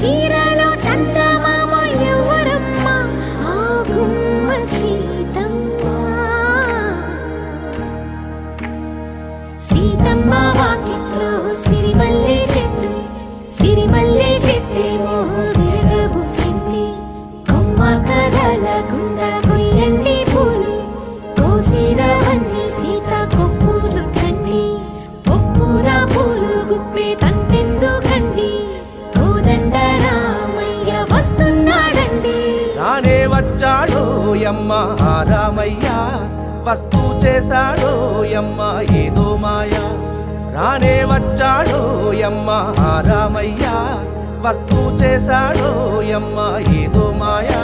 చీరలో చందమామ ఎవరమ్మ ఆ గుమ్మ సీతమ్మ సీతమ్మ వాకిట్లో సిరిమల్లె చెట్టు సిరిమల్లె చెట్టేమో విరగబూసింది కొమ్మ కదలకుండా కొయ్యండి పూలు కోసిరవన్నీ సీత కొప్పు చుట్టండి ఒప్పున పూలు గుప్పే తంతెందుకండి కోదండ రామయ్య వస్తున్నాడండి రానే వచ్చాడో యమ్మ ఆ రామయ్య వస్తూ చేశాడో యమ్మ ఏదో మాయ రానే వచ్చాడో యమ్మ ఆ రామయ్య వస్తూ చేశాడో యమ్మ ఏదో మాయా